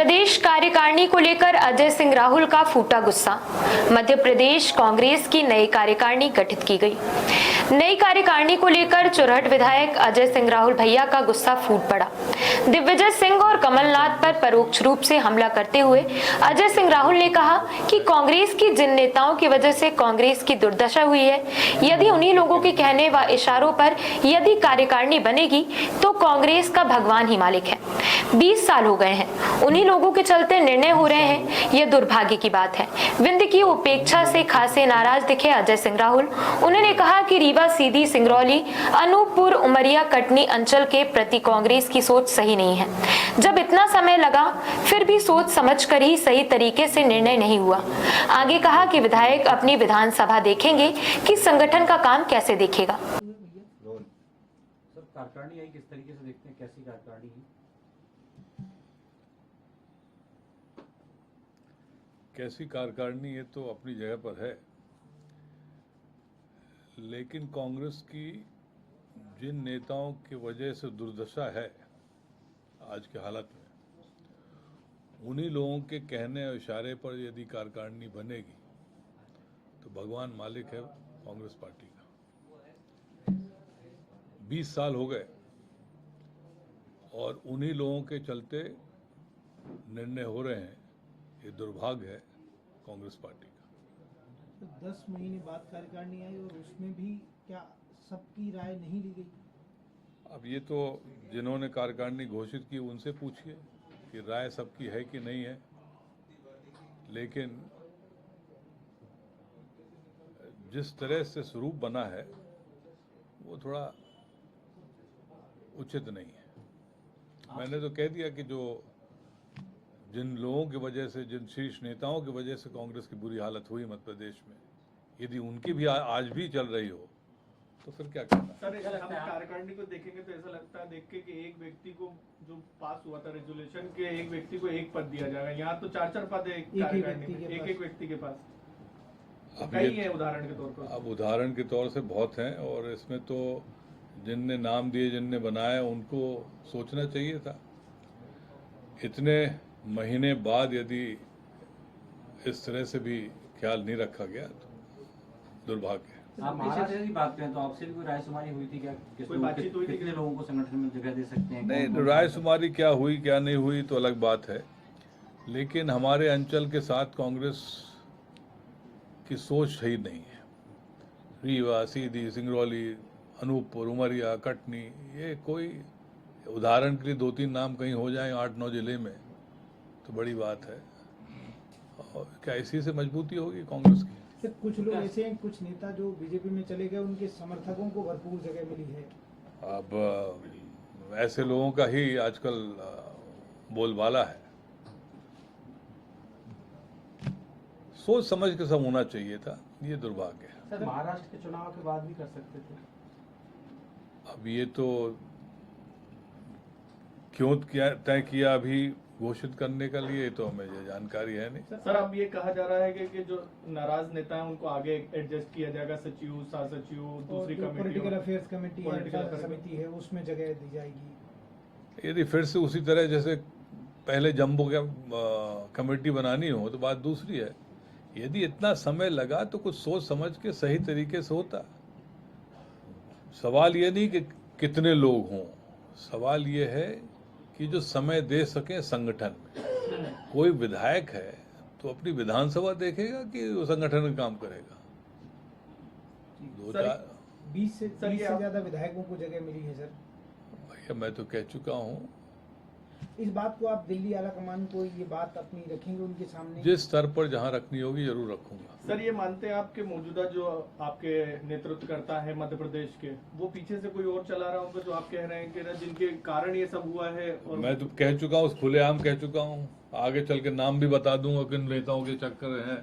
प्रदेश कार्यकारिणी को लेकर अजय सिंह राहुल का फूटा गुस्सा। मध्य प्रदेश कांग्रेस की नई कार्यकारिणी गठित की गई। नई कार्यकारिणी को लेकर चुरहट विधायक अजय सिंह राहुल भैया का गुस्सा फूट पड़ा। दिग्विजय सिंह और कमलनाथ पर परोक्ष रूप से हमला करते हुए अजय सिंह राहुल ने कहा कि कांग्रेस की जिन नेताओं की वजह से कांग्रेस की दुर्दशा हुई है, यदि उन्हीं लोगों के कहने व इशारों पर यदि कार्यकारिणी बनेगी तो कांग्रेस का भगवान ही मालिक है। 20 साल हो गए हैं, उन्हीं लोगों के चलते निर्णय हो रहे हैं, यह दुर्भाग्य की बात है। विंध्य की उपेक्षा से खासे नाराज दिखे अजय सिंह राहुल। उन्होंने कहा कि रीवा, सीधी, सिंगरौली, अनूपपुर, उमरिया, कटनी अंचल के प्रति कांग्रेस की सोच सही नहीं है। जब इतना समय लगा फिर भी सोच समझकर ही सही तरीके से निर्णय नहीं हुआ। आगे कहा कि विधायक अपनी विधानसभा देखेंगे कि संगठन का काम कैसे देखेगा। कार्यकारिणी आई किस तरीके से देखते हैं, कैसी कार्यकारिणी है? कैसी कार्यकारिणी ये तो अपनी जगह पर है, लेकिन कांग्रेस की जिन नेताओं की वजह से दुर्दशा है आज के हालत में, उन्हीं लोगों के कहने और इशारे पर यदि कार्यकारिणी बनेगी तो भगवान मालिक है कांग्रेस पार्टी का। 20 साल हो गए और उन्हीं लोगों के चलते निर्णय हो रहे हैं। ये दुर्भाग्य है कांग्रेस पार्टी का। तो 10 महीने बाद कार्यकारिणी आई और उसमें भी क्या सबकी राय नहीं ली गई? अब ये तो जिन्होंने कार्यकारिणी घोषित की उनसे पूछिए कि राय सबकी है कि नहीं है, लेकिन जिस तरह से स्वरूप बना है वो थोड़ा उचित नहीं है। मैंने तो कह दिया कि जिन लोगों की वजह से, जिन शीर्ष नेताओं की वजह से कांग्रेस की बुरी हालत हुई मध्य प्रदेश में, यदि उनकी भी आज भी चल रही हो तो फिर क्या करना। सर, हम कार्यकारिणी को देखेंगे तो ऐसा लगता है देख के कि एक व्यक्ति को जो पास हुआ था रेजोल्यूशन के, एक व्यक्ति को एक पद दिया जाएगा। यहाँ तो 4-4 पद है कार्यकारिणी में, एक व्यक्ति के पास। कई है उदाहरण के तौर पर। अब उदाहरण के तौर से बहुत हैं, और इसमें तो जिनने नाम दिए, जिनने बनाया, उनको सोचना चाहिए था। इतने महीने बाद यदि इस तरह से भी ख्याल नहीं रखा गया तो दुर्भाग्य है। आप महाराष्ट्र की बात करें तो आपसे भी कोई रायशुमारी हुई थी क्या? कोई बातचीत हुई थी? कितने लोगों को संगठन में जगह दे सकते हैं? नहीं, रायशुमारी क्या हुई क्या नहीं हुई तो अलग बात है, लेकिन हमारे अंचल के साथ कांग्रेस की सोच सही नहीं है। रीवा, सीधी, सिंगरौली, अनूपपुर, उमरिया, कटनी, ये कोई उदाहरण के लिए 2-3 नाम कहीं हो जाए 8-9 जिले में तो बड़ी बात है। और क्या इसी से मजबूती होगी कांग्रेस की? सर, कुछ लोग ऐसे हैं, कुछ नेता जो बीजेपी में चले गए, उनके समर्थकों को भरपूर जगह मिली है। अब ऐसे लोगों का ही आजकल बोलबाला है। सोच समझ के सब होना चाहिए था, ये दुर्भाग्य है। सर, महाराष्ट्र के चुनाव के बाद भी कर सकते थे। अब ये तो क्यों तय किया अभी घोषित करने के लिए, तो हमें ये जानकारी है नहीं। सर, अब ये कहा जा रहा है कि जो नाराज नेता हैं उनको आगे एडजस्ट किया जाएगा, सचिव, सह सचिव, दूसरी कमेटी, पॉलिटिकल अफेयर्स कमेटी समिति है, उसमें जगह दी जाएगी। यदि फिर से उसी तरह जैसे पहले जम्बो कमेटी बनानी हो तो बात दूसरी है। यदि इतना समय लगा तो कुछ सोच समझ के सही तरीके से होता। सवाल ये नहीं कि कितने लोग हों, सवाल ये है कि जो समय दे सके संगठन में। कोई विधायक है तो अपनी विधानसभा देखेगा कि वो संगठन में काम करेगा। 20 से ज्यादा विधायकों को जगह मिली है सर। भैया, मैं तो कह चुका हूँ। इस बात को आप दिल्ली आला कमान को ये बात अपनी रखेंगे उनके सामने? जिस स्तर पर जहाँ रखनी होगी जरूर रखूंगा। सर, ये मानते हैं आपके मौजूदा जो आपके नेतृत्व करता है मध्य प्रदेश के, वो पीछे से कोई और चला रहा होगा जो आप कह रहे हैं कि जिनके कारण ये सब हुआ है? और मैं तो कह चुका हूँ, खुलेआम कह चुका हूँ। आगे चल के नाम भी बता दूंगा किन नेताओं के चक्कर हैं।